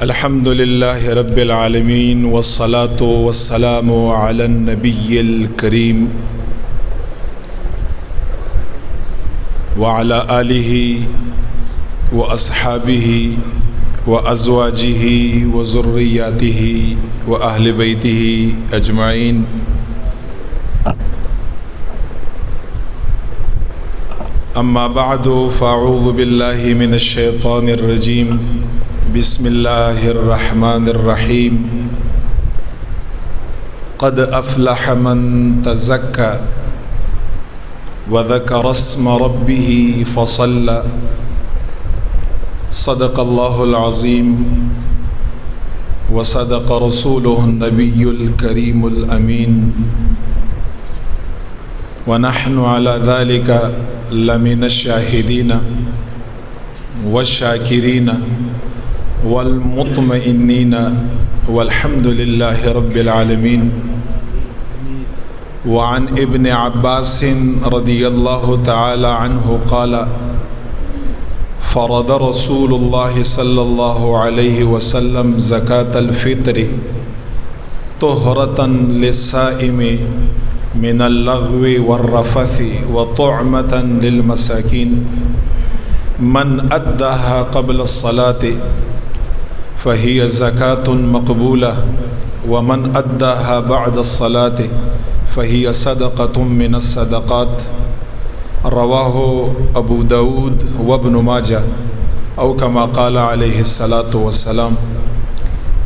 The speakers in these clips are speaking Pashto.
الحمد لله رب العالمين والصلاة والسلام على النبي الكريم وعلى آله وأصحابه وأزواجه وذرياته وأهل بيته أجمعين. أما بعد فأعوذ بالله من الشيطان الرجيم. بسم الله الرحمن الرحيم. قد أفلح من تزكى وذكر اسم ربه فصلى. صدق الله العظيم وصدق رسوله النبي الكريم الأمين، ونحن على ذلك لمن الشاهدين والشاكرين والمطمئنين والحمد لله رب العالمين. وعن ابن عباس رضي الله تعالى عنه قال: فرض رسول الله صلى الله عليه وسلم زكاة الفطر طهرة للصائم من اللغو والرفث وطعمة للمساكين. من أداها قبل الصلاة فهي زكاة مقبولة، ومن أداها بعد الصلاة فهي صدقة من الصدقات. رواه أبو داود وابن ماجه، أو كما قال عليه الصلاة والسلام: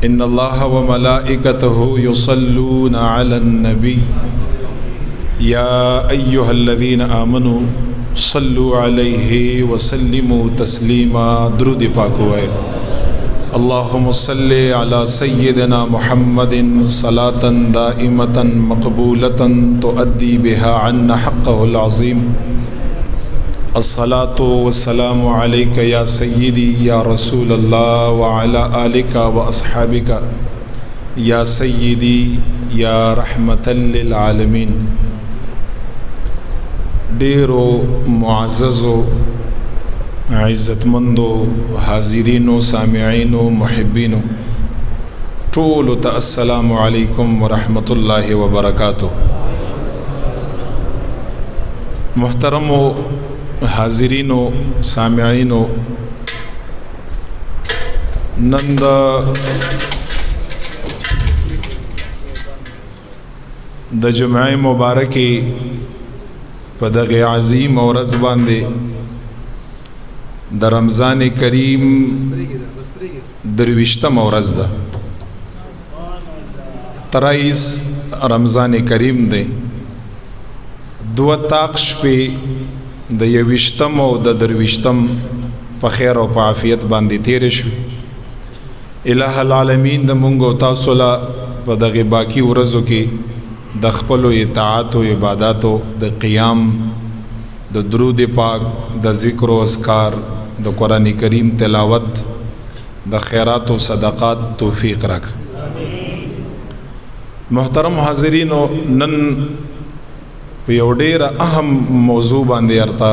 إن الله وملائكته يصلون على النبي يا أيها الذين آمنوا صلوا عليه وسلموا تسليما. درود پاک ہوئے. اللهم صل على سيدنا محمد صلاة دائمة مقبولة تؤدي بها عنا حقه العظيم. الصلاة والسلام عليك يا سيدي يا رسول الله وعلى آلك وأصحابك يا سيدي يا رحمة للعالمين. ډیرو معززو عزتمندو حاضرینو سامعینو محبینو ټولو ته السلام علیکم ورحمت الله وبرکاتہ. محترمو حاضرینو سامعینو، نن د جمعه مبارکه په دغه عظیم ورځ باندې د رمضان کریم درویشتم ورځ ده. 23 رمضان کریم دی. 2 طاق شپې د 21 او د 23 په خیر او په عافیت باندې تیر شو. الہ العالمین د مونږ او تاسو له په دغه باقی ورځو کې د خپل اطاعت او عبادتو د قیام، د درود پاک، د ذکر او اذکار، د قرآن کریم تلاوت، د خیرات و صدقات توفیق رکھ. محترم حاضرینو، نن په یو ډیر اهم موضوع باندې ارتا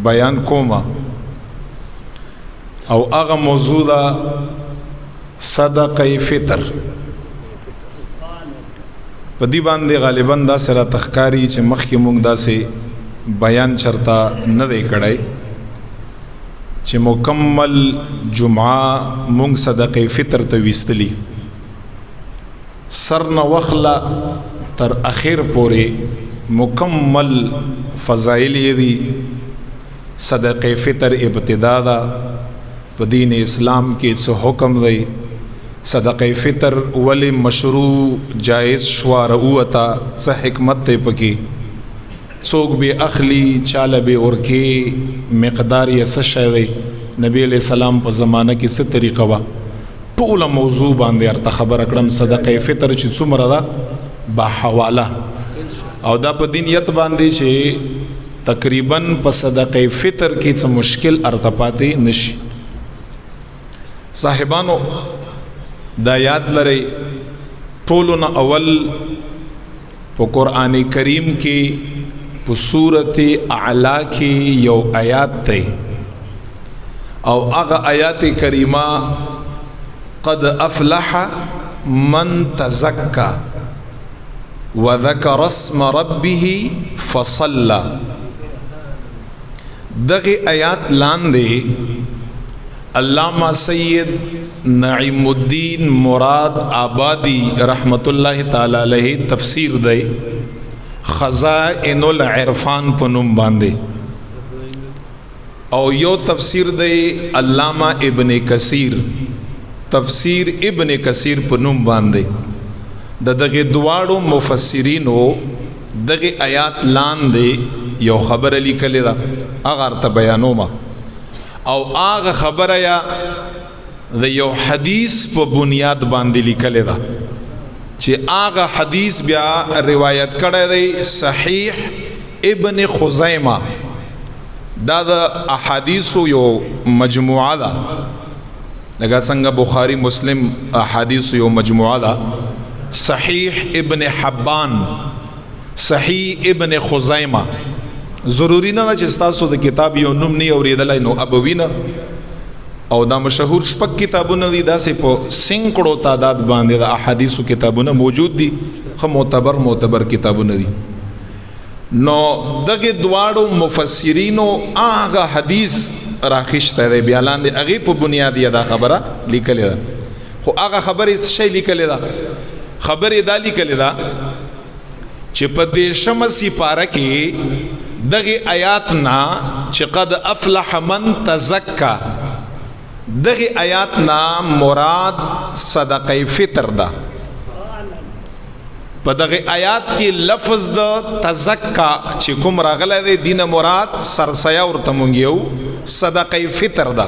بیان کوما، او هغه موضوع دا صدقه فطر. په دې باندې غالبا دا سره تخکاری چې مخکې مونږ داسې بیان چرتا نه دی کړی چې مکمل جمعه مونږ صدقه فطر ته ویستلی. سر نه وخلا تر اخر پورې مکمل فضائل دي. صدقه فطر ابتدا دا په دین اسلام کې څه حکم دی، صدقه فطر ولی مشروع جائز شوار اوتا څه حکمت ته پکې، څوک به اخلی چاله به ورکی، مقدار یې څه شی دی، نبی علیہ السلام په زمانه کې څه طریقه وا. ټوله موضوع باندې ارته خبر کړم. صدقه فطر چې څومره ده با حواله، او دا په دینیت باندې چې تقریبا په صدقه فطر کې څه مشکل ارته پاتې نشي. صاحبانو دا یاد لرئ، ټولو نه اول په قرآن کریم کې په سورت اعلی کې یو آیات دی، او هغه آیات کریمه قد افلح من تزکا وذکر اسم ربه فصلى. دغه آیات لاندې علامہ سید نعیم الدین مراد آبادی رحمت الله تعالی علیہ تفسیر دی خزائن العرفان په نوم باندې، او یو تفسیر دی علامہ ابن کثیر تفسیر ابن کثیر په نوم باندې. دغه دواړو مفسرینو دغه آیات لاندې یو خبره لیکلې ده، هغه ته بیانوم، او هغه خبره یا د یو حدیث په بنیاد باندې لیکلې ده چې هغه حدیث بیا روایت کړی دی صحیح ابن خزیمه. دا د احادیثو یو مجموعه ده، لکه څنګه بخاری مسلم احادیثو یو مجموعه ده. صحیح ابن حبان، صحیح ابن خزیمه. ضروری نه چې تاسو د کتاب یو نوم نه اوریدلای نو ابوینه، او دا مشهور شپږ کتابونه دي، داسې په سینکړو تعداد باندې د احادیثو کتابونه موجود دي، خو معتبر کتابونه دي. نو دغه دواړو مفسرینو هغه حدیث راخیشته دی بیا لاندې هغې په بنیاد یې دا خبره لیکلې ده. خو هغه خبرې څه شی لیکلې ده؟ خبرې دا لیکلې ده چې په 13مه سپاره کې دغه آیات نه چې قد افلح من تزکا، دغه آیات نا مراد صدقه فطر ده. په دغه آیات کې لفظ د تزکا چې کوم راغلی دی دینه مراد سرسیا ورته مونږ یو صدقه فطر ده.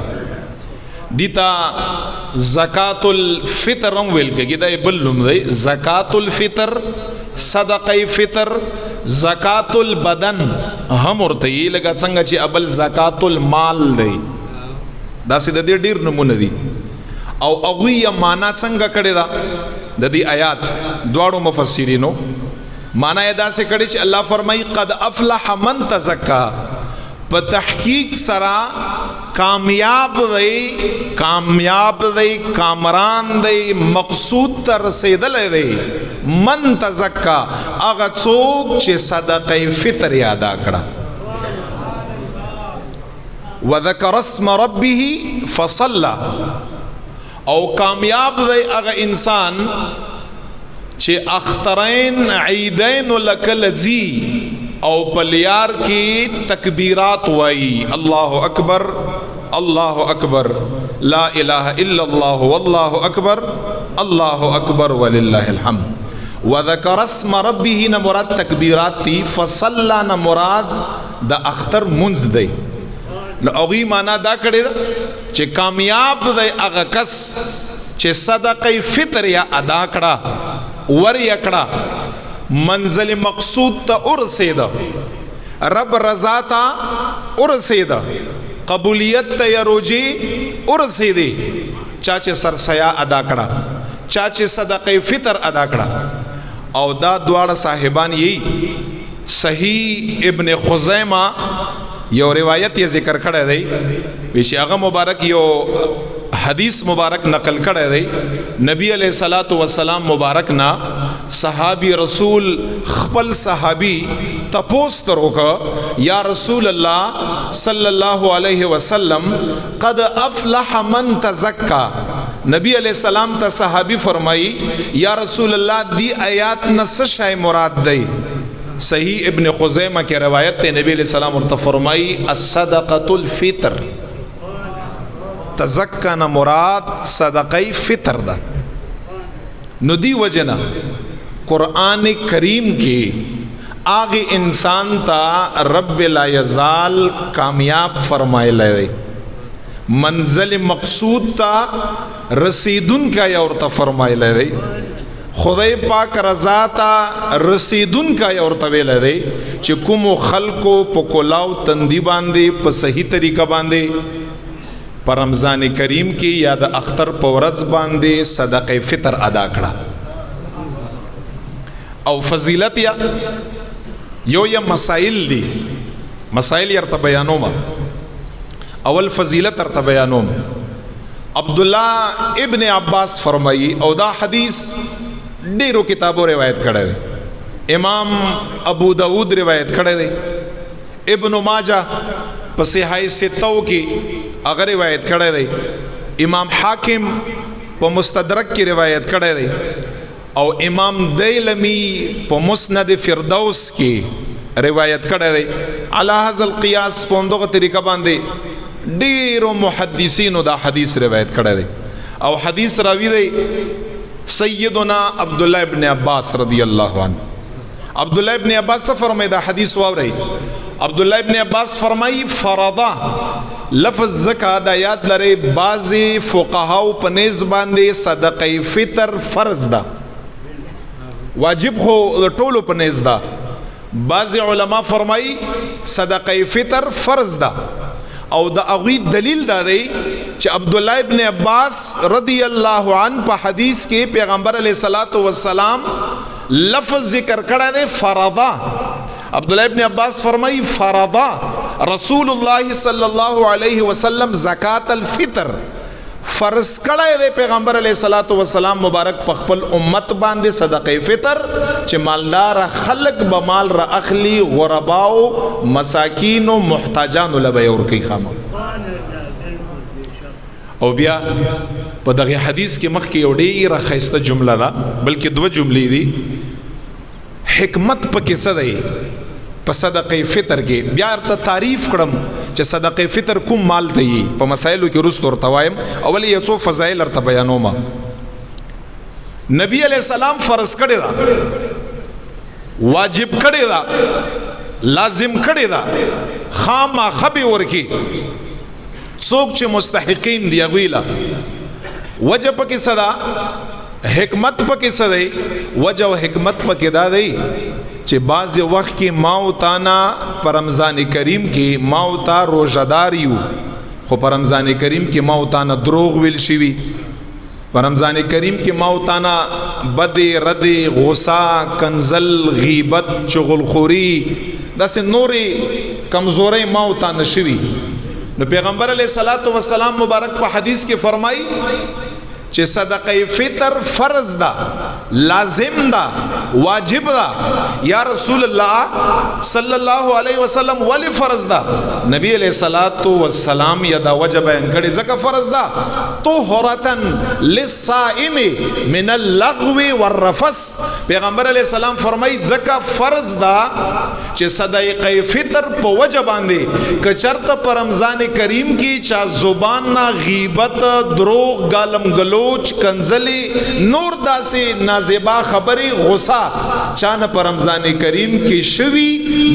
دیتا زکات الفطر هم ویل کېږي، دا بل نوم دی زکات الفطر، صدقه فطر، زکات البدن هم ورته یې لکه څنګه چې ابل زکات المال دی. دا سې د دې ډیر نمونه دي، او هغوی یې معنا څنګه کړې ده د دې آیات دواړو مفسرینو معنا یې داسې کړې چې الله فرمایي قد افلح من تزکا، په تحقیق سره کامیاب دی کامران دی مقصود ته رسیدلی دی. من تزکا هغه څوک چې صدقه فطر یې ادا کړه، وذکر اسم ربه فصلى، او کامیاب دی هغه انسان چې اخترین عیدین لکلزی او پلیار کی تکبیرات وائی اللہ اکبر لا الہ الا اللہ واللہ اکبر وللہ الحمد. وذکر اسم ربه نا مراد تکبیرات تی، فصلى نا مراد دا اختر منز دی. نو اوغی مانا دا کړی دا چې کامیاب دی هغه کس چې صدقه فطر یا ادا کړه، ور یا کړه، منزل مقصود ته ورسېده، رب رضا ته ورسېده، قبولیت ته یا روجې ورسېدې. چا چې سرسیا ادا کړه، چا چې صدقه فطر ادا کړه. او دا دواړه صاحبان یې صحیح ابن خزیمه یو روایت یې ذکر کړی دی، ویشي هغه مبارک یو حدیث مبارک نقل کړی دی. نبی علیہ الصلوۃ والسلام مبارک نا صحابی رسول خپل صحابی تپوس تر وکړه، یا رسول الله صلی الله علیه وسلم قد افلح من تزکا. نبی علیہ السلام ته صحابی فرمائی یا رسول الله دی آیات نه څه شی مراد دی؟ صحیح ابن خزیمہ کی روایت تے نبی علیہ السلام ورته فرمائی الصدقۃ الفطر، تزکا نہ مراد صدقہ فطر دا. نو دی وجنا قرآن کریم کی آگے انسان تا رب لا یزال کامیاب فرمائے لے، منزل مقصود تا رسیدن کا یورتا فرمائے لے، خدای پاک رضا تا رسیدن کا یورتا ویل دی چې کوم خلکو په کولاو تندی باندې په صحیح طریقه باندې پر رمضان کریم کې یا د اختر په ورځ باندې صدقه فطر ادا کړه. او فضیلت یا مسائل دی، مسائل یې ورته بیانوم. اول فضیلت ورته بیانوم. عبداللہ ابن عباس فرمائی او دا حدیث ډیرو کتابو روایت کړی دی. امام ابو داود روایت کړی دی، ابن ماجہ په صحیح ستو کې هغه روایت کړی دی، امام حاکم په مستدرک کې روایت کړی دی، او امام دیلمی په مسند فردوس کې روایت کړی دی. علی هذا القیاس په همدغه طریقه باندې ډیرو محدثینو دا حدیث روایت کړی دی، او حدیث راوی دی سیدنا عبداللہ ابن عباس رضی اللہ عنہ. عبداللہ ابن عباس سے فرمائی دا حدیث واورئی. عبداللہ ابن عباس فرمائی فرضا لفظ زکا دا یاد لرے بعضی فقہاو پنیز باندے صدقہ فطر فرض دا، واجب خو ټولو پنیز دا. بعضی علماء فرمائی صدقہ فطر فرض دا، او دا اغوی دلیل دا دی چې عبداللہ ابن عباس رضی اللہ عنہ پا حدیث کے پیغمبر علیہ السلام لفظ ذکر کړه دی فرضا. عبداللہ ابن عباس فرمائی فرضا رسول اللہ صلی اللہ علیہ وسلم زکاة الفطر، فرض کړه دی پیغمبر علیہ السلام مبارک په خپل امت باندې صدقه فطر چې مالدار خلق به مال را اخلی غرباو مساکین و محتاجانو لبه ورکی خامو. او بیا په دغه حدیث کې مخکې یو ډیره ښایسته جمله ده، بلکې دوه جملې دي. حکمت پکې څه دی په صدقه فطر کې؟ بیا ورته تعریف کړم چې صدقه فطر کوم مال ته یي، په مسایلو کې وروسته ورته وایم. اول یو څو فضایل ورته بیانوم. نبی علیہ السلام فرض کړی دا، واجب کړی دا، لازم کړی دا، خامخا به ورکی څوک چې مستحقین دی غویلا. وجه پکې صدا حکمت پکې صدای، وجه او حکمت پکې دا دی چې بعض وخت کې ماو تانا پر رمضان کریم کې ماو تا روزدار یو، خو پر رمضان کریم کې ماو تانا دروغ ویل شوی، پر رمضان کریم کې ماو تانا بد رد غصہ کنزل غیبت چغلخوری داسې نورې کمزورۍ ماو تانا شوی. نو پیغمبر علیہ السلام مبارک په حدیث کې فرمائی چې صدقه فطر فرض دا، لازم دا، واجب دا. یا رسول اللہ صلی اللہ علیہ وسلم ولی فرض دا؟ نبی علیہ السلام یا دا وجہ بیان کړي زکا فرض دا طهرتن للصائم من اللغو والرفث. پیغمبر علیہ السلام فرمائی زکا فرض دا چې صدقه فطر په وجہ باندې کچرت پر رمضان کریم کی چا زبان نا غیبت دروغ گالم گلوچ کنزلی نور داسی نازیبا خبری غصہ چانا پر رمضان کریم کی شوی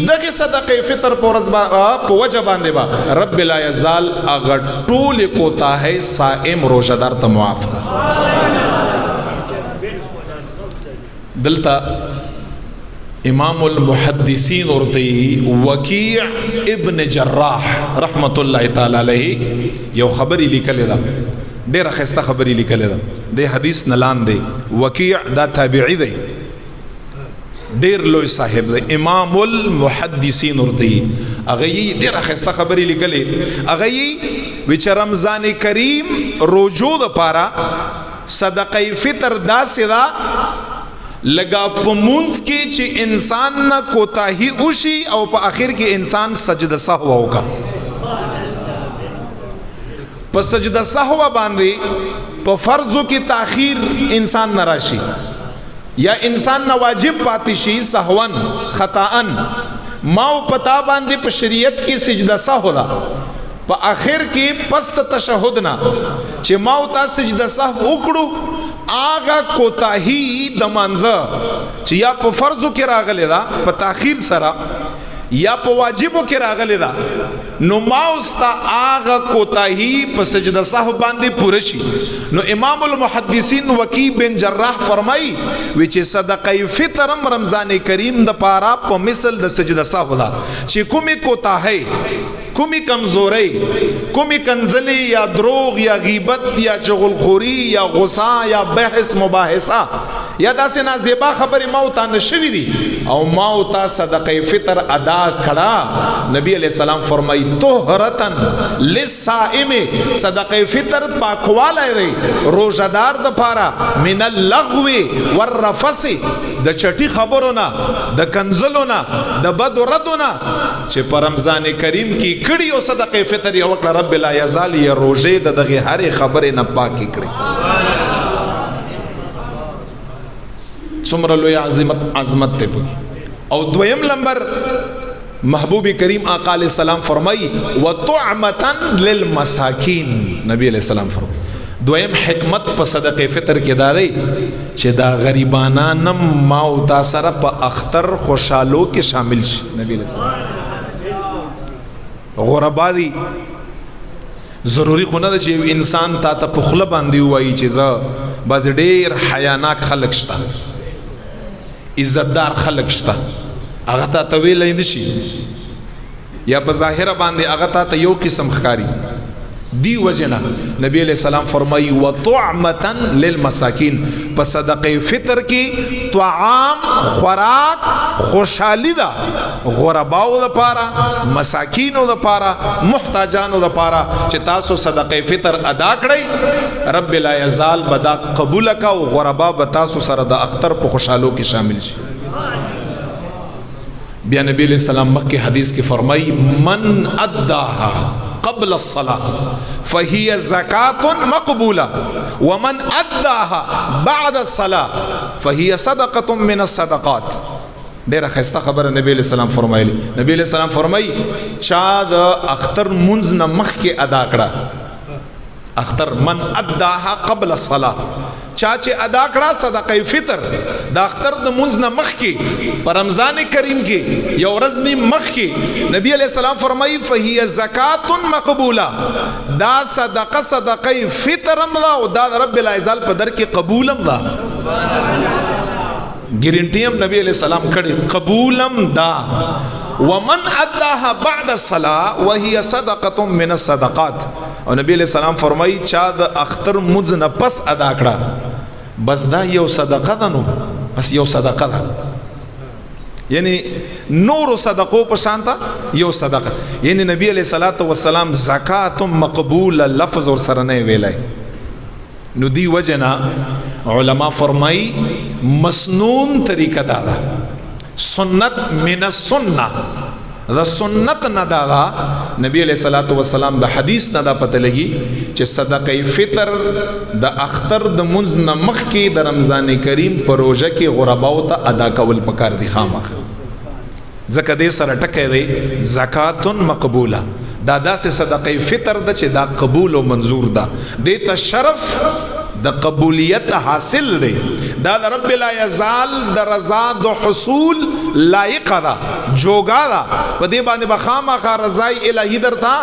دغه صدقه فطر په وجہ باندې با رب لا یزال اگر ټول کوتا ہے صائم روزدار ته معاف دلتا. امام المحدثین ورته وکیع ابن جراح رحمت الله تعالی علیہ یو خبری لیکلی دا، ډیره ښایسته خبری لیکلی دا. د حدیث نلان دی، وکیع دا تابعی دی، ډیر لوی صاحب دی، امام المحدثین ورته هغه یې ډیره ښایسته خبری لیکلی. هغه یې وی چې رمضان کریم روزو دپاره صدقه فطر داسې ده لگا پمونس کی چې انسان نہ کوتاہی اوشی او پا آخر کی انسان سجد سہوا ہوگا. پا سجد سہوا باندی پا فرضو کی تاخیر انسان نہ راشی یا انسان نہ واجب پاتی شی سہون خطاً ماو پتا باندی پا شریعت کی سجد سہو دا پا آخر کی پست تشہدنا چه ماو تا سجد سہو اکڑو آغا کوتاہی دمانزا چی یا پا فرضو کی راغلی دا پا تاخیر سرا یا پا واجبو کی راغلی دا نو ماوستا آغا کوتاہی پا سجدہ صاحب باندی پورشی. نو امام المحدثین وکیع بن جراح فرمائی ویچے صدقہ فطرم رمضان کریم دا پارا پا مثل دا سجدہ صاحب دا چی کمی کوتاہی کمی کمزوری کمی کنزلی یا دروغ یا غیبت یا چغلخوری یا غصہ یا بحث مباحثہ یا داسې نازیبا خبرې ما ته نشوي دي او ما ته صدقه فطر ادا کړه. نبی علیہ السلام فرمایي طهرتن للصائم، صدقه فطر پاکواله دی روزدار د پاره، من اللغو والرفث، د چټي خبرونه، د کنزلونه، د بد ردونه چې په رمضان کریم کې کړي او صدقه فطر یو کړه، رب لا یزال یا روزه د دغه هرې خبرې نه پاکي کړي. څومره لوی عظمت ته پکې. او دویم نمبر محبوب کریم آقا علیہ السلام فرمائی وطعمتن للمساکین. نبی علیہ السلام فرمائی دویم حکمت په صدقه فطر کې دا دی چې دا غریبانانم ما او تا سره په اختر خوشالو کې شامل شي. نبی علیہ السلام غربا دي، ضروری خو نه ده چې انسان تا ته په خوله باندې ووایي چې زه بعضې ډېر حیاناک خلک شته، عزتدار خلک شته، هغه تا ته ویلی نه شي یا په ظاهره باندې هغه تا ته یو قسم ښکاري. دی وجنا نبی علیہ السلام فرمائی وطعمتن للمساکین، په صدقه فطر کې طعام خوراک خوشحالی دا غرباو دا پارا، مساکینو دا پارا، محتاجانو دا پارا چې تاسو صدقه فطر ادا کړئ، رب لا یزال بدا قبول کا او غربا به تاسو سره د اختر په خوشحالو کې شامل شي. بیا نبی علیہ السلام مکه حدیث کې فرمائی من اداها قبل الصلاة فهي زکاة مقبولة ومن اداها بعد الصلاة فهي صدقة من الصدقات. ډیره ښایسته خبره نبی علیہ السلام فرمایلی. نبی علیہ السلام فرمای چا د اختر منځ نه مخکې ادا کړه، اختر من اداها قبل الصلاة، چا چې ادا کړه صدقه فطر د اختر د منځ نه مخکې په رمضان کریم کې یو ورځ نیم مخکې، نبی علیہ السلام فرمایي فهي زکات مقبوله، دا صدقه فطر هم ده او دا رب العزال په در کې قبول هم ده. ګارنټي هم نبی علیہ السلام کړي قبولم دا. ومن اداها بعد الصلاه وهي صدقه من الصدقات. او نبی علیہ السلام فرمائی چا د اختر منځ نه پس ادا کړه بس دا یو صدقه ده، نو بس یو صدقه ده، یعنی نور صدقو په شانته یو صدقه. یعنی نبی علیہ الصلوۃ والسلام زکات مقبول لفظ اور سره نه ویلای. نو دی وجنا علما فرمائی مسنون طریقه دا ده، سنت من السنه، دا سنت نه دا. نبی علیہ الصلوۃ والسلام د حدیث نه دا پته لګي چې صدقه فطر د اختر د منځ نه مخکې د رمضان کریم په روزه کې غرباو ته ادا کول پکار دي خامخ، ځکه دې سره ټکی دی زکات مقبوله. دا داسې صدقه فطر ده چې دا قبول او منظور ده، دې ته شرف د قبولیت حاصل دی، دا د رب لا یزال د رضا د حصول لایق ده، جوګا ده، په دې باندې به خامخا رضای الهی درته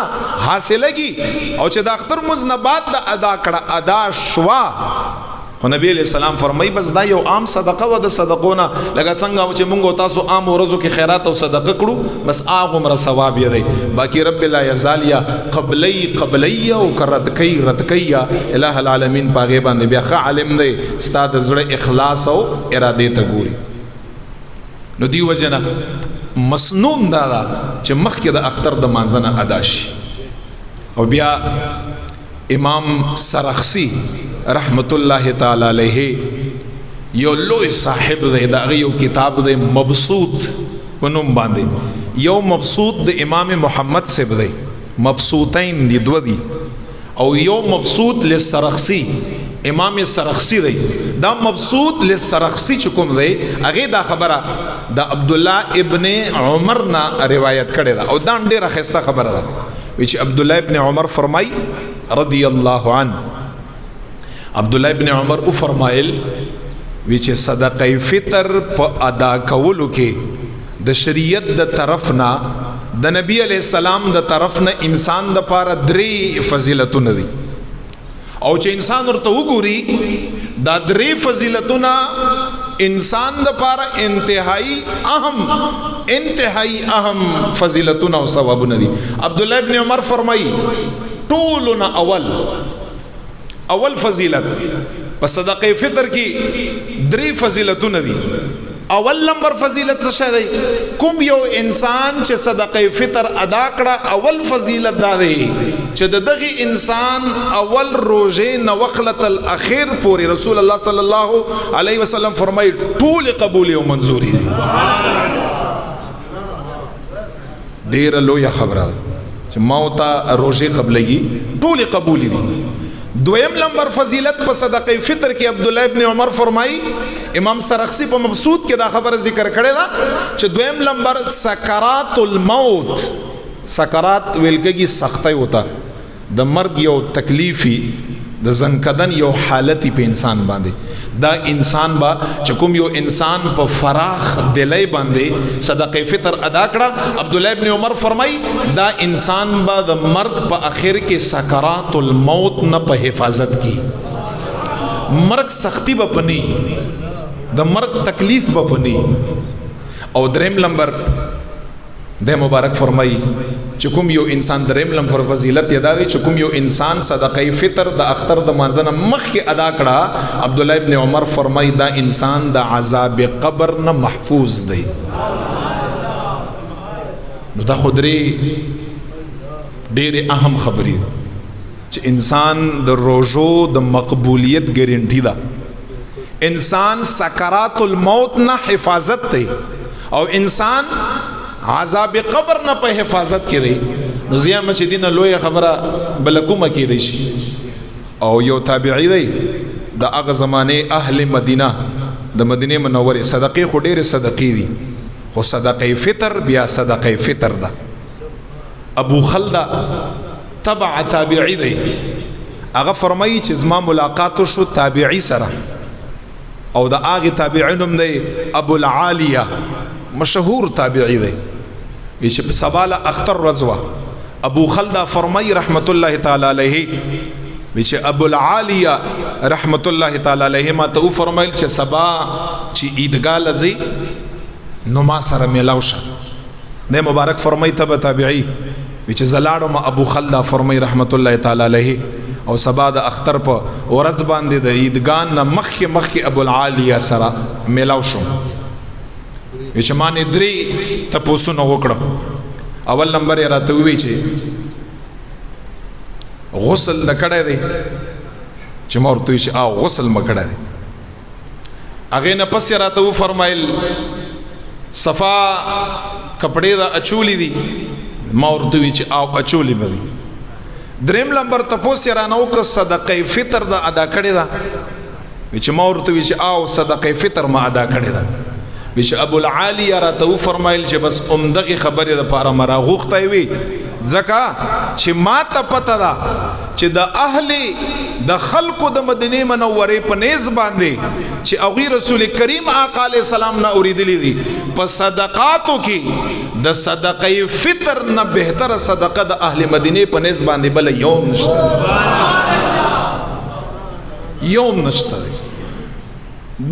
حاصلېږي. او چې د اختر منځ نه بعد د ادا کړه ادا شوا، خو نبی علیہ السلام فرمایي بس دا یو عام صدقه و د صدقونه، لکه څنګه چې موږ تاسو عام ورځو کې خیرات او صدقه کړو بس هغومره ثواب یې دی. باقي رب لا یزال یا قبلی او ردکی یا الہ العالمین په هغې باندې بیا ښه عالم دی، ستا د زړه اخلاص او ارادې ته ګوري. نو دی وجه نه مسنون دا ده چې مخکې د اختر د مانځه نه ادا شي. او بیا امام سرخسی رحمت الله تعالی علیہ یو لوی صاحب دی، دا یو کتاب دی مبسوط په نوم باندې، یو مبسوط د امام محمد صاحب دی، مبسوطین دی دو دی، او یو مبسوط لسرخسی امام سرخسی دی. دا مبسوط لسرخسی چې کوم دی هغه دا خبره د عبدالله ابن عمر نا روایت کړی ده، او دا ډیره ښایسته خبره ده چې عبدالله ابن عمر فرمای رضی الله عنه، عبداللہ ابن عمر او فرمایل وی چې صدقه فطر په ادا کولو کې د شریعت د طرف نه د نبی علیہ السلام د طرف نه انسان د پاره درې فضیلتونه دي، او چې انسان ورته وګوري دا درې فضیلتونه انسان د پاره انتهائی اهم فضیلتونه او ثوابونه دي. عبداللہ ابن عمر فرمایي ټولنا اول فضیلت په صدقه فطر کې درې فضیلتونه دي. اول نمبر فضیلت څه شی دی؟ کوم یو انسان چې صدقه فطر ادا کړه، اول فضیلت دا دی چې د دغه انسان اول روزه نو وقلت الاخر پوری رسول الله صلی الله علیه وسلم فرمایي ټول قبول او منظوري دي. ډیره لویه خبره چې موتا روزه قبلېږي ټول قبول دي. دویم نمبر فضیلت په صدقه فطر کې عبد الله ابن عمر فرمایي، امام سرخسی په مبسوط کې دا خبره ذکر کړې ده چې دویم نمبر سکرات الموت، سکرات ویل کېږي سختي ہوتا د مرګ یو تکلیفي د زنکدن یو حالتي په انسان باندې. دا انسان با چې کوم یو انسان په فراخ دلای باندې صدقه فطر ادا کړه، عبد الله ابن عمر فرمای دا انسان با د مرګ په اخر کې سکرات الموت نه په حفاظت کی، مرګ سختی به پنی، د مرګ تکلیف به پنی. او دریم نمبر د مبارک فرمای چې کوم یو انسان دریم نمبر فضیلت یاد دی چې کوم یو انسان صدقه فطر د اختر د منځنه مخکې ادا کړه، عبد الله ابن عمر فرمای دا انسان د عذاب قبر نه محفوظ دی. نو دا خودري ډېر اهم خبرې چې انسان د روزو د مقبولیت ګارنټي ده. انسان سکرات الموت نه حفاظت دی او انسان عذاب قبر نه په حفاظت کې دی. نو زیا مچ دینه لوی خبره بلکومه کې دی شي. او یو تابعی دی د هغه زمانه اهل مدینه د مدینه منوره، صدقې خو ډېرې صدقې دي خو صدقه فطر بیا صدقه فطر ده. ابو خلده تبع تابعی دی، هغه فرمایي چې زما ملاقات شو تابعی سره او د هغه تابعینم دی ابو العالیه، مشهور تابعی دی. چې په سباله اختر رضوا ابو خلده فرمای رحمت الله تعالی علیه، چې ابو العالیه رحمت الله تعالی علیه ما ته فرمایل چې سبا چې عیدګاه لزی نو ما سره میلاو شه. نه مبارک فرمای ته تابعی چې زلاړو ما ابو خلده فرمای رحمت الله تعالی علیه او سبا د اختر په ورځ باندې د عیدګاه نه مخکې ابو العالیه سره میلاو شو. چې ما نه درې تاسو نو وکړم. اول نمبر یې راته وی چې غسل نکړه دی، چې ما ورته چې او غسل مکړه دی. هغه نه پس راته و فرمایل صفا کپڑے دا اچولی دی، ما ورته چې او اچولی به. دریم نمبر تاسو را نو که صدقه فطر دا ادا کړی دا، چې ما ورته چې او صدقه فطر ما ادا کړی دا. ویش ابو العالیه راته فرمایل چې بس عمدغه خبره د پاره مرا غوښته وي ځکه چې ما ته پته ده چې د اهل د خلقو د مدینه منوره په نيز باندې چې او رسول کریم آقا علیہ السلام نه اوریدلی دي په صدقاتو کې د صدقه فطر نه بهتر صدقه د اهل مدینه په نيز باندې بل یوم نشته، یوم نشته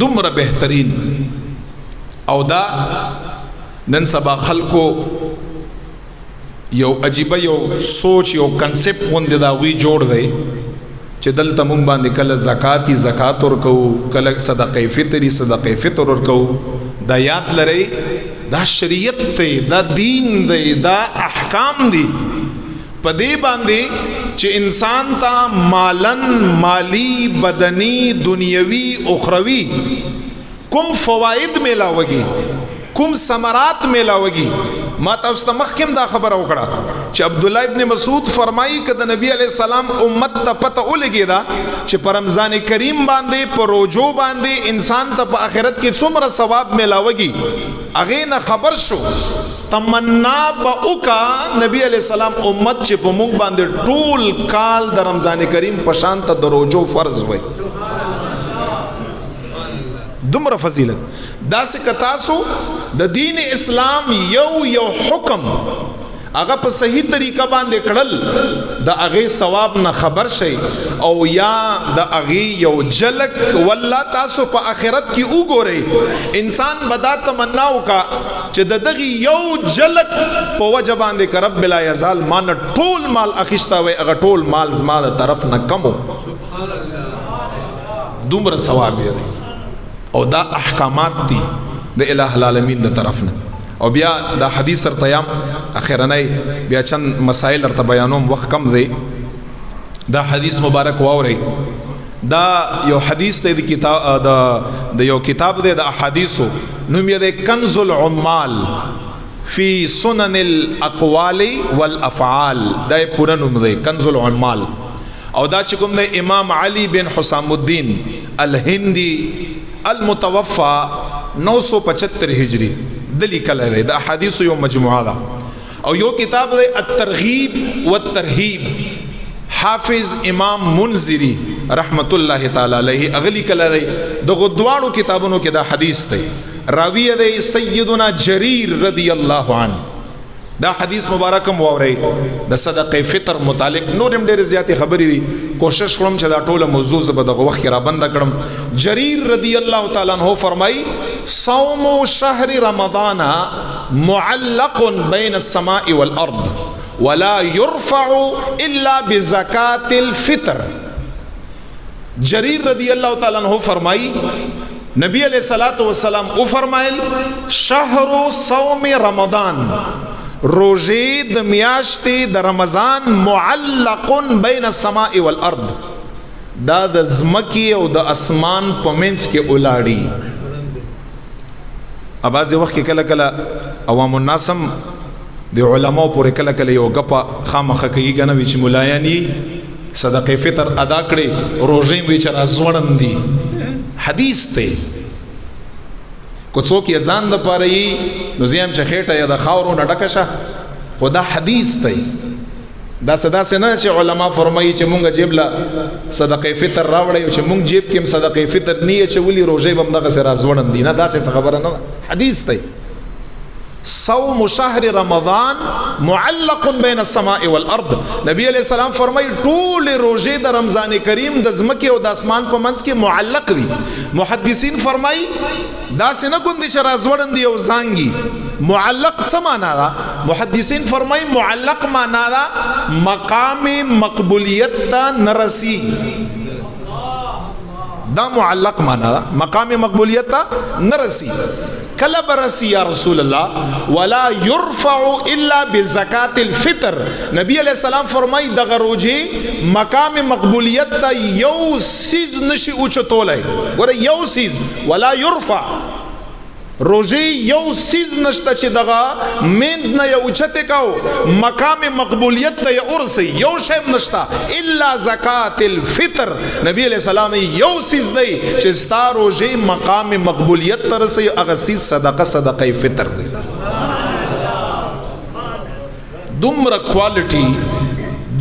دومره بهترین. او دا نن سبا خلکو یو عجیبه یو سوچ یو کنسپٹ غوندې دا وی جوړ دی چې دلته مونږ باندې کله زکات ورکو، کله صدقه فطر ورکو. دا یاد لرئ دا شریعت دی، دا دین دی، دا احکام دی. په دې باندې چې انسان ته مالن مالی بدنی دنیوي اخروی کوم فواید میلاوږي، کوم ثمرات میلاوږي. ما تاسو ته مخکې دا خبره وکړه چې عبد الله ابن مسعود فرمایي چې د نبی علی السلام امت ته پته ولګی دا چې په رمضان کریم باندې په روزو باندې انسان ته په آخرت کې څومره ثواب میلاوږي. هغه نه خبر شو، تمنا به وکا نبی علی السلام امت چې په موږ باندې ټول کال د رمضان کریم په شان ته د روزو فرض وای. دومره فضیلت داسې کتاسو د دین اسلام یو حکم هغه په صحیح طریقه باندې کړل د هغه ثواب نه خبر شي او یا د هغه یو جلک والله تاسو په آخرت کې وګورئ. انسان بدا تمنا وکا چې دغه یو جلک په وجه باندې کرب بلا یزال مان ټول مال اخیستا وي، هغه ټول مال زما د طرف نه کمو، دومره ثواب یې. او دا احکامات دي د الٰه العالمین د طرف نه. او بیا دا حدیث سره تیام اخیرنۍ بیا چند مسائل ورته بیانوم، وخت کم دی. دا حدیث مبارک واورئ. دا یو حدیث دی د یو کتاب دی د احادیثو، نوم یې دی کنز العمال فی سنن الاقوال والافعال. دا یې پوره نوم دی کنز العمال. او دا چې کوم دی امام علی بن حسام الدین الهندی المتوفا 975 هجری دلی کله دی. دا احادیث یو مجموعه ده. او یو کتاب دی الترغیب والترهیب، حافظ امام منذری رحمت الله تعالی علیہ اغلی کله دی. دغه دواړو کتابونو کې دا حدیث دی. راوی دی سیدنا جریر رضی الله عنه. دا حدیث مبارکم واورئ د صدقه فطر متعلق. نورم ډېر زیاتې خبرې دي، کوشش کوم چې دا ټوله موضوع زه به دغه وخت کې را بنده کړم. جریر رضی الله تعالی عنہ فرمایي صوم شهر رمضان معلق بین السماء والارض ولا يرفع الا بزکات الفطر. جریر رضی اللہ تعالی عنہ فرمائی نبی علیہ الصلوۃ والسلام او فرمایل شهر صوم رمضان، روزے د میاشتې د رمضان معلق بین السماء والارض، دا د زمکی او د اسمان په منځ کې ولاړی. اباځه وخت کې کله کله عوام الناس هم د علماء پورې کله کله یو غپا خامخه کوي کنه وی چې مولایانی صدقه فطر ادا کړي روزې وی چې راځوړم دي. حدیث ته کو څوک یې ځان د پاره یې نو زیم چې خېټه یا د خاورو نه ډکه شه، خدا حدیث ته دا صدا سے نه چې علما فرمایي چې مونږ جیب لا صدقه فطر راوړی او چې مونږ جیب کې صدقه فطر نه چې ولي روزې بم دغه سره راځوړم دي. نه دا څه خبره نه، حدیث ته صوم شهر رمضان معلق بین السماء والارض. نبی علیہ السلام فرمائی ټول روزے د رمضان کریم د زمکه او د اسمان په منځ کې معلق دي. محدثین فرمائی دا سه نه کوم دي چې راځوړم دي او زانګي. معلق څه معنا ده؟ محدثین فرمائی معلق معنا ده مقام مقبولیت ته نرسی. دا معلق معنا ده مقام مقبولیت ته نرسی. کله برسی یا رسول الله ولا يرفع الا بزکات الفطر. نبی علیہ السلام فرمائی دغه روزې مقام مقبولیت ته یو سیز نشي اوچتولای. ګوره یو سیز ولا يرفع، روزې یو سیز نشته چې دغه مینز نه یو اوچته کو مقام مقبولیت ته ورسي، یو شی نشته الا زکات الفطر. نبی علیہ السلام یو سیز دی چې ستا روزې مقام مقبولیت ته رسي، هغه سیز صدقه فطر دی. دومره کوالټي،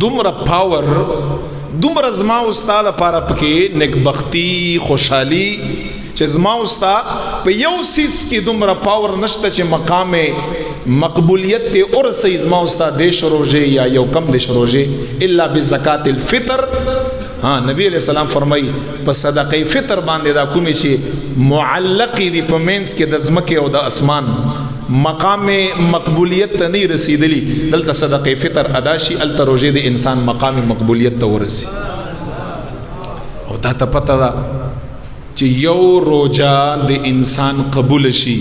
دومره پاور، دومره زما استاد لپاره پکې نیکبختی خوشحالي چې زما استا په یو سیس کې دومره پاور نشته چې مقام مقبولیت ته ورسي. زما استا دیش روزه یا یو کم دیش روزه الا بزکات الفطر. ها نبی علیہ السلام فرمای په صدقه فطر باندې دا کومې چې معلق دي په مینس کې د زمکه او د اسمان مقام مقبولیت ته نه رسیدلی، دلته صدقه فطر ادا شي، الته روزه د انسان مقام مقبولیت ته ورسي. او دا ته پته ده چې یو روزه د انسان قبول شي.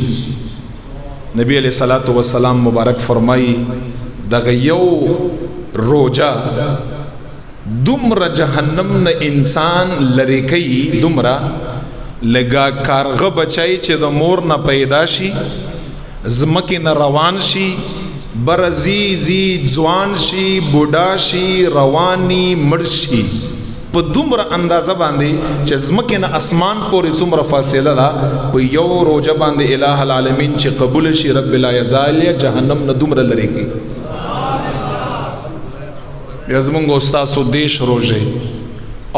نبی علیہ الصلوۃ والسلام مبارک فرمایي دغه یو روزه دومره جهنم نه انسان لری کوي، دومره لگا کارغه بچای چې د مور نه پیدا شي، زمکه نه روان شي، برزی زی ځوان شي، بوډا شي، رواني مړ شي، په دومره اندازه باندې چې زمکه نه اسمان پورې څومره فاصله ده، په یو روزه باندې الٰه العالمین چې قبول شي رب لا یزال جهنم نه دومره لری کوي. یزمونږ استاسو دیش روزه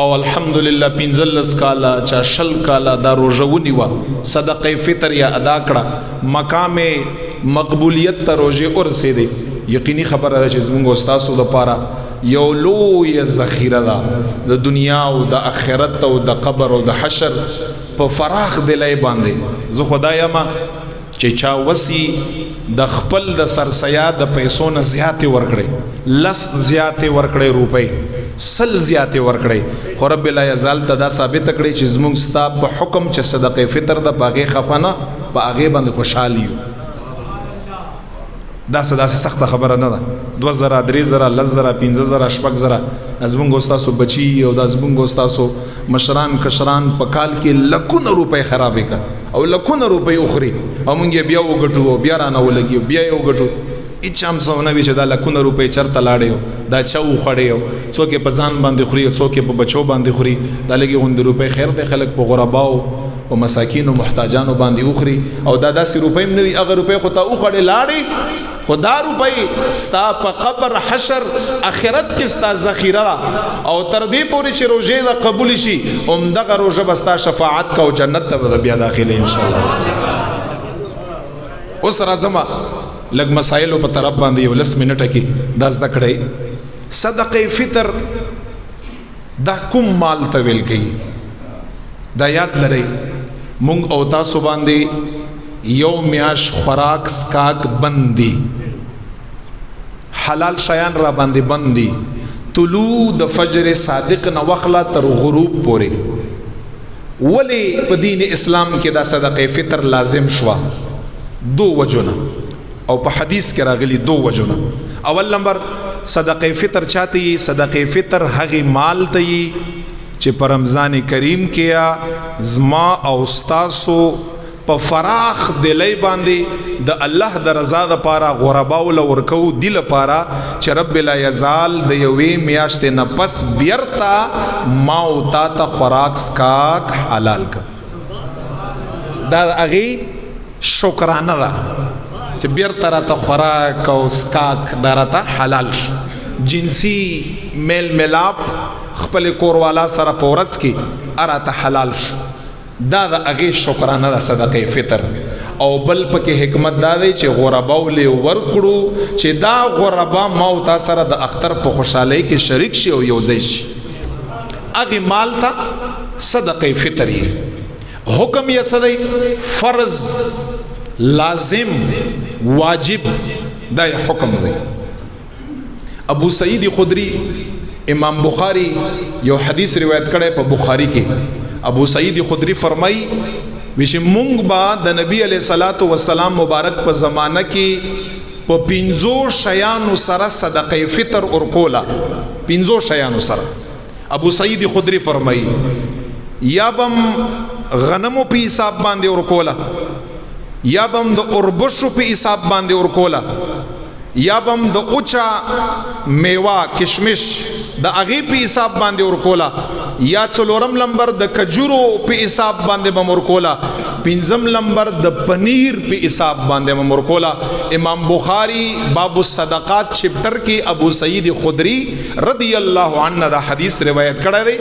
او الحمدلله 15 کاله چا 20 کاله دا روزه ونیوه، صدقه فطر یا ادا کړه، مقام مقبولیت ته روزه ورسېدې. یقیني خبره ده چې زمونږ استاسو لپاره یو لویه ذخیره ده د دنیا او د آخرت او د قبر او د حشر په فراخ دلای باندې. زه خدای ما چې چا وسی د خپل د سرسیا د پیسو نه زیاتې ورکړي، لس زیاتې ورکړي روپۍ، سل زیاتې ورکړئ. خو رب لا یزال ته دا ثابت کړئ چې زمونږ ستا په حکم چې صدقې فطر ده په هغې خفه نه، په هغې باندې خوشحال یو. داسې سخته خبره نه ده. 2000 3000 10,000 15,000 شپږ زمونږ ستاسو بچي او دا زمونږ ستاسو مشران کشران په کال کې لکونه روپۍ خرابې کړه او لکونه روپۍ اخري او مونږ یې بیا وګټو او بیا رانه ولګي او بیا یې وګټو. هېڅ هم څه ونه وي چې دا لکونه روپۍ چېرته لاړې او دا چا وخوړې او څوک یې په ځان باندې خوري او څوک یې په بچو باندې خوري. دا لږې غوندې روپۍ خیر دی خلک په غرباو او مساکینو محتاجانو باندې وخوري او دا داسې روپۍ هم نه دي. هغه روپۍ خو ته وخوړې لاړې، خو دا روپۍ ستا په قبر حشر آخرت کې ستا ذخیره ده او تر دې پورې چې روژې ده قبول شي همدغه روژه به ستا شفاعت کا او جنت ته به بیا داخلې انشاءالله. اوس راځم لږ مسایلو په طرف باندې یو 10 منټه کې دا زده کړئ. صدقې فطر دا کوم مال ته ویل کېږي؟ دا یاد لرئ مونږ او تاسو باندې یو میاش خوراک سکاک بندي، حلال شیان را باندې بندي، طلوع د فجر صادق نه وخلا تر غروب پورې. ولی په دین اسلام کې دا صدقې فطر لازم شوا؟ 2 وجونه او په حدیث کې راغلي 2 وجونه. اول نمبر صدقې فطر چاته یي؟ صدقې فطر هغه مال ته یي چې په رمضان کریم کې زما او تاسو په فراخ دلی باندې د الله د رضا د پاره غرباو له ورکو دی لپاره چې رب لا یزال د یوې میاشتې نه پس بیرته ما او تا ته خوراک سکاک حلال کړ. دا هغې شکرانه ده چې بیرته راته خوراک او سکاک دا راته حلال شو. جنسی میل ملاپ خپل کوروالا سره په ورځ کې راته حلال شو. دا د هغې شکرانه ده صدقې فطر. او بل پکې حکمت دا دی چې غرباو له ورکړو چې دا غربا ما او تا سره د اختر په خوشحالۍ کې شریک شي او یو ځای شي. هغې مال ته صدقې فطر یې حکم یې څه دی؟ فرض، لازم، واجب، دا یې حکم دی. ابو سعید خدری امام بخاری یو حدیث روایت کړی په بخاری کې. ابو سعید خدری فرمائی ویچ مونږ با د نبی علیہ الصلوۃ والسلام مبارک په زمانہ کې په 5 شیانو سره صدقې فطر ورکولا. 5 شیانو سره ابو سعید خدری فرمائی یا بم غنمو په حساب باندې ورکولا، یا بم د اوربشو په حساب باندې ورکولا، یا بم د اوچا میوه کشمش د هغې په حساب باندې ورکولا، یا 4م نمبر د کجورو په حساب باندې به ورکولا، 5م نمبر د پنیر په حساب باندې به ورکولا. امام بخاری باب الصدقات چپټر کې ابو سعید خدری رضی الله عنه دا حدیث روایت کړی دی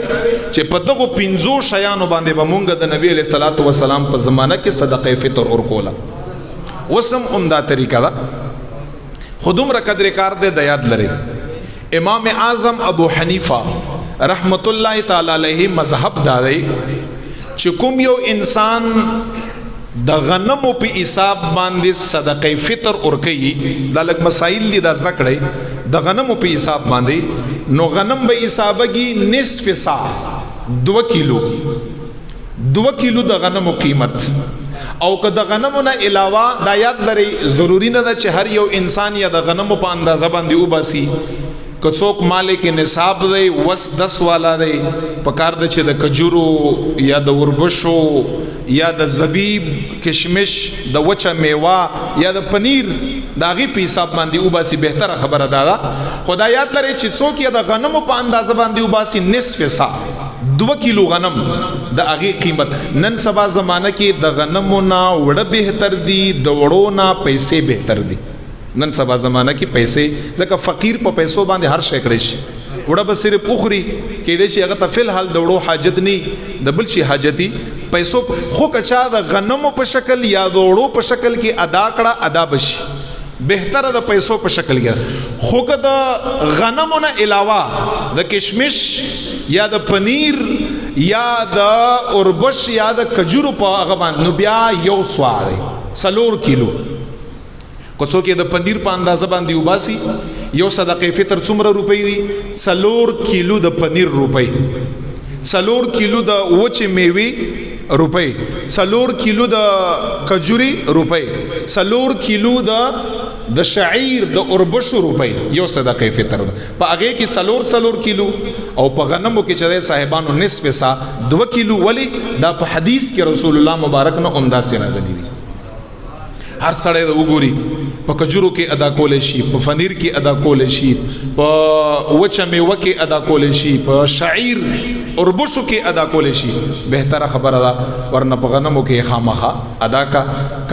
چې په دغه 5 شیانو باندې به مونږ د نبی علیہ الصلوۃ والسلام په زمانہ کې صدقې فطر ورکولا. وسم عمدہ طریقه ده خودم را قدر کار دے د یاد لري. امام اعظم ابو حنیفہ رحمت اللہ تعالی علیہ مذہب دا دی چې کوم یو انسان د غنمو په حساب باندې صدقې فطر ورکوي، دا لږ مسائل دي دا زده کړئ. د غنمو په حساب باندې نو غنم به حسابږي نصف صاع 2 کیلو 2 کیلو د غنمو قیمت. او که د غنمو نه علاوه دا یاد لري ضروری نه ده چې هر یو انسان یا د غنمو په اندازه باندې وباسي. که څوک مالک نصاب دی وس 10 والا دی پکار ده چې د کجورو یا د وربشو یا د زبیب کشمش د وچه میوه یا د پنیر د هغې په حساب باندې وباسي. بهتره خبره دا ده. خو دا یاد لرئ چې څوک یا د غنمو په اندازه باندې وباسي نصف صاع 2 کیلو غنم د هغې قیمت. نن سبا زمانه کې د غنمو نه وړه بهتر دي، د وړو نه پیسې بهتر دي. نن سبا زمانه کې پیسې ځکه فقیر په پیسو باندې هر شی کړی شي. وړه به صرف اخري کېدای شي هغه ته فی الحال د وړو حاجت نه د بل شي حاجتي پیسو. خو که چا د غنمو په شکل یا د وړو په شکل کې ادا کړه ادا بشي، بهتره د پیسو په شکل کې. خو که د غنمو نه علاوه د کشمش یا د پنیر یا د اوربش یا د کجورو په هغه باندې نو بیا 1 صاع دی 4 کیلو. کو څوک د پنیر په اندازه باندې وباسي یو صدقه فطر څومره روپۍ دي 4 کیلو د پنیر روپۍ 4 کیلو د وچې میوې روپۍ 4 کیلو د کجوري روپۍ 4 کیلو د شعیر د اوربشو روپۍ یو صدقه فطر په هغه کې 4 کیلو او په غنمو کې چې صاحبانو نصف سا 2 کیلو ولی دا په حدیث کې رسول الله مبارک نه عمدا سره راغلي دي هر سړی د وګوري په کجورو کې ادا کول شي په پنیر کې ادا کول شي په وچه میوه کې ادا کول شي په شعیر اوربشو کې ادا کول شي بهتره خبره ده ورنه په غنمو کې خامخا ادا کا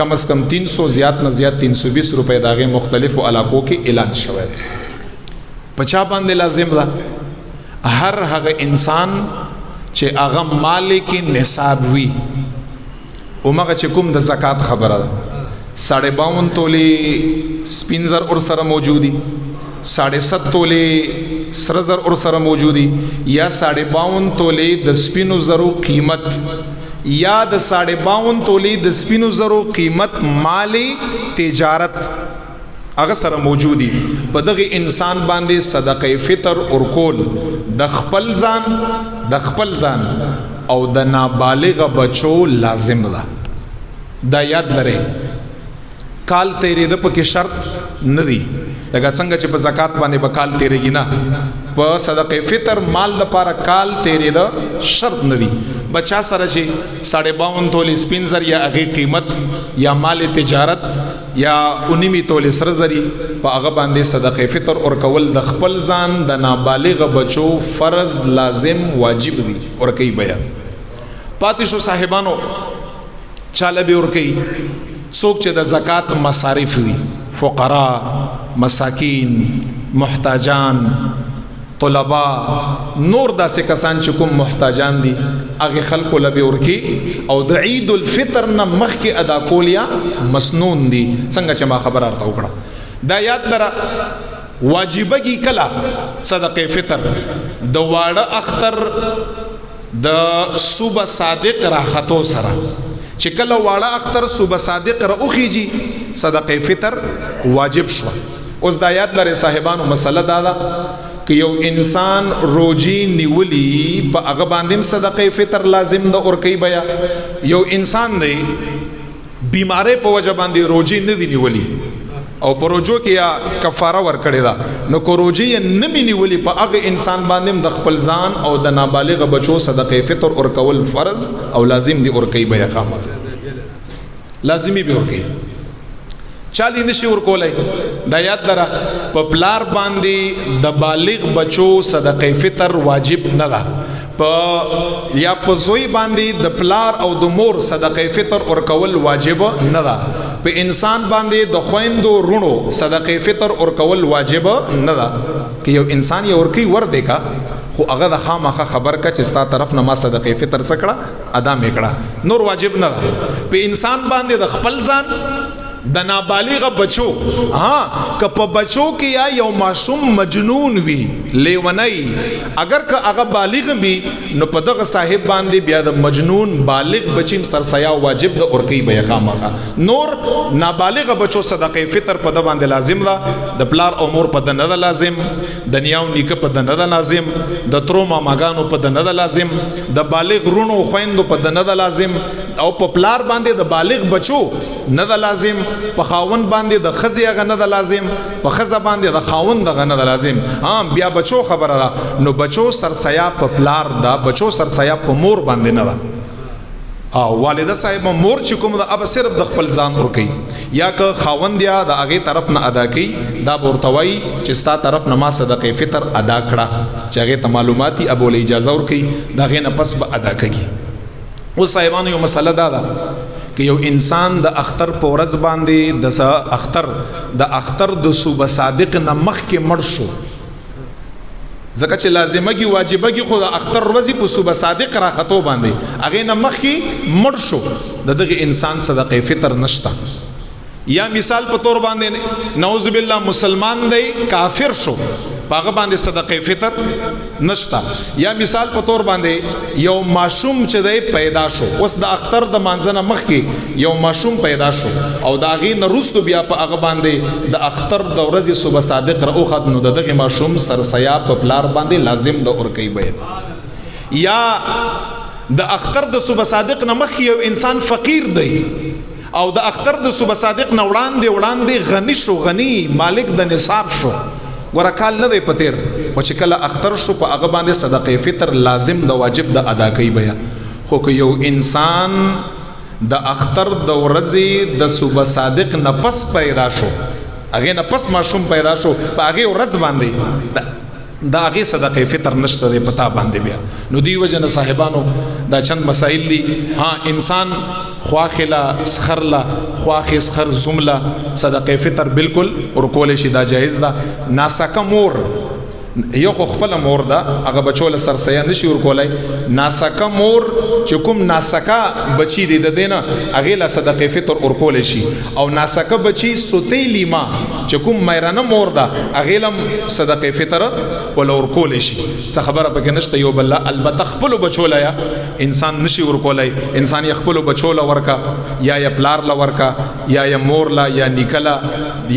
کم از کم 300 زیات نه زیات 320 روپے داغه مختلفو علاقو کې اعلان شوی پچا باندې لازم ده هر هغه انسان چې هغه مالک نصاب وي اومغه چې کوم د زکات خبره ده 52 تولې سپین زر اور سره موجودي 7.5 تولې سره زر اور سره موجودي یا 52 تولې د سپینو زرو قیمت یا د 52 تولې د سپینو زرو قیمت مالی تجارت هغه سره موجودي په دغه انسان باندې صدقه فطر اور کول د خپل ځان او د نابالغ بچو لازم ده دا یاد لرئ کال تیرې د پکې شرط نه دی لکه څنګه چې په زکات باندې به کال تیرېږي نه په صدقه فطر مال لپاره کال تیرې د شرط نه دی بچا سره چې 52 تولې سپین زر یا هغه قیمت یا مال تجارت یا 19 تولې سره زری په هغه باندې صدقه فطر اور کول د خپل ځان د نابالغ بچو فرض لازم واجب دی اور کوي بیان پاتې شو صاحبانو چاله به اور کوي څوک چې د زکات مصارف وي فقرا مساکین محتاجان طلبا نور داسې کسان چې کوم محتاجان دي هغه خلکو لبه ورکی او د عید الفطر نه مخکې ادا کولیا مسنون دي څنګه چې ما خبر ارته وکړه دا یاد لره واجبږي کلا صدقه فطر د واړه اختر د صبح صادق راحتو سره چې کله واړه اختر صبح صادق را اوخیږي صدقه فطر واجب شو اوس د آیات لري صاحبانو مسله دا ده که یو انسان روجي نیولی په هغه باندې صدقه فطر لازم ده اور کوي بیا یو انسان دی بیماره په وجه باندې روجي نه دی نیولی او پروجو کې یا کفاره ور کړی دا نو کو روجي نه نیولی په هغه انسان باندې د خپل ځان او د نابالغ بچو صدقه فطر اور کول فرض او لازم دی اور کوي بیا خامخ لازمی به ور کوي چالی نشي ور کولای دا یاد لره په پلار باندې د بالغ بچو صدقه فطر واجب نه ده په یا په زوی باندې د پلار او د مور صدقه فطر اور کول واجب نه ده په انسان باندې د خويندو رونو صدقه فطر اور کول واجب نه ده که یو انسان یې ور کوي ور دی کا خو هغه د خامخه خبر کا چې ستا طرف نه ما صدقه فطر سکړه ادا میکړه نور واجب نه ده په انسان باندې د خپل ځان د نابالغ بچو که په بچو کې یا یو معصوم مجنون وي لیونی اگر که هغه بالغ وي نو په دغه صاحب باندې بیا د مجنون بالغ بچیم سرسیا واجب د اور کوي بیا خامخه نور نابالغ بچو صدقه فطر په د باندې لازم ده د پلار او مور په د نه لازم د نیاو نیکه په د نه لازم د ترو ماماګانو په د نه لازم د بالغ رونو خويندو په د نه لازم او په پلار باندې د بالغ بچو نه لازم په خاون باندې د خزي هغه نه لازم په خزه باندې د خاون دغه نه لازم بیا بچو خبره ده نو بچو سرسیا په پلار دا بچو سرسیا په مور باندې نه ده او والده صاحب مور چې کوم دا اب صرف د خپل ځان ور کوي یا که خاوند یا د هغه طرف نه ادا کوي دا ورتوي چې ستا طرف نه ما صدقه فطر ادا کړه چې هغه ته معلوماتي ابو له اجازه ور کوي دا غي نه پس به ادا کوي او صاحبانو یو مسله دا ده که یو انسان د اختر په ورځ باندې د اختر د صبح صادق نه مخکې مړ شو ځکه چې لازمګي واجبګي خو د اختر ورځې په صبح صادق راختو باندې هغه نه مخکې مړ شو دغه انسان صدقه فطر نشته یا مثال په تور باندې نعوذ بالله مسلمان دی کافر شو هغه باندې صدقه فطر نشتا. یا مثال په تور باندې یو ماشوم چې دی پیدا شو، اوس د اختر د مانځنه مخکې یو ماشوم پیدا شو او د هغې نه وروستو بیا په هغه باندې د اختر د ورځې صبح صادق راوخت، نو د دغې ماشوم سرسیا په پلار باندې لازم د ورکوي باید. یا د اختر د صبح صادق نه مخکې یو انسان فقیر دی او د اختر د صبح صادق نه وړاندې غنی شو، غنی مالک د نصاب شو، ګوره کال نه دی په تیر، خو چې کله اختر شو په هغه باندې صدقه فطر لازم د واجب د ادا کوي بیا. خو که یو انسان د اختر د ورځې د صبح صادق نه پس پیدا شو، هغې نه پس ماشوم پیدا شو، په هغې ورځ باندې دا هغې صدقه فطر نشته دی پتا باندې بیا. نو دی وجه نه صاحبانو دا چند مسائل دي. ها انسان خواخلا سخرلا خواخ سخر زملا صدقه فطر بالکل ورکول شي، دا جایز ده. ناسکه مور یو خو خپل مور ده، هغه بچو له سرسیا نشي ورکولای. ناسکه مور چې کوم ناسکه بچی دی د دینه هغې له صدقه فطر ورکول شي، او ناسکه بچی سوتیلی ما چې کوم میرانه مور ده هغې له صدقه فطر ولا ورکول شي. څه خبره پکې نشته. یو بل البته خپلو بچو له انسان نشي ورکولای، انسان یې خپلو بچو له ورکا، یا یې پلار له ورکا، یا یې مور له، یا نیکه له،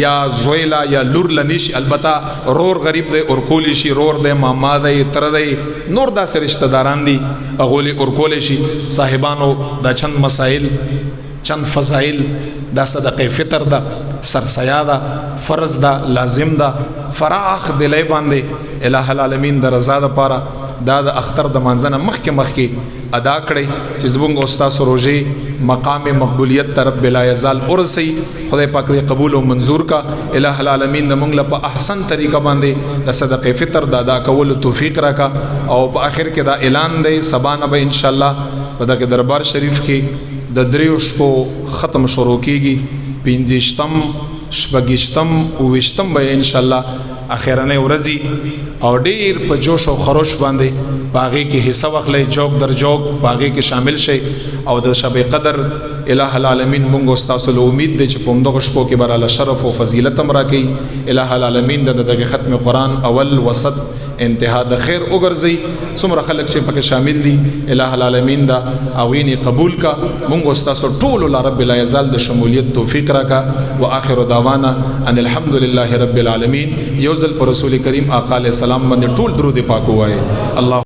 یا زوی له، یا لور له نشي. البته رور غریب دی ورکول شي، رور دی، ماما دی، تره دی، نور داسې رشتہ داران دي هغوی ورکول شي. صاحبانو دا چند مسائل، چند فضائل، دا صدقه فطر ده، سرسیا ده، فرض ده، لازم ده، فراخ دلی باندې الہ العالمین د رضا دپاره دا د اختر د مانځنه مخکې ادا کړئ چې زموږ او ستاسو روژې مقام مقبولیت ته رب لا یزال ورسوي. خدای پاک دې قبول او منظور کا. الہ العالمین د موږ له په احسن طریقه باندې د صدقه فطر د ادا کولو توفیق راکا. او په آخر کې دا اعلان دی، سبا نه به انشاءالله په دغه دربار شریف کې د 3 شپو ختم شروع کیږي. 25م، 26م، 29م به انشاءالله اخیرنۍ ورځي او ډیر په جوش او خروش باندې باغې کې حصہ واخلئ، جوک در جوک باغې کې شامل شئ. او د شب قدر الہ العالمین مونږ او ستاسو له امید دی چې په همدغو شپو کې براله شرف او فضیلت هم راکوي. الہ العالمین د دغه ختم قرآن اول وسط انتها د خیر وګرځي. څومره خلک چې پکې شامل دي الہ العالمین دا اوینی قبول کا. مونږ او ستاسو ټولو له رب لا یزال د شمولیت توفیق راکا. واخر دعوانا ان الحمد لله رب العالمین. یو ځل پر رسول کریم آقا علیه السلام باندې ټول درود پاک وایي. الله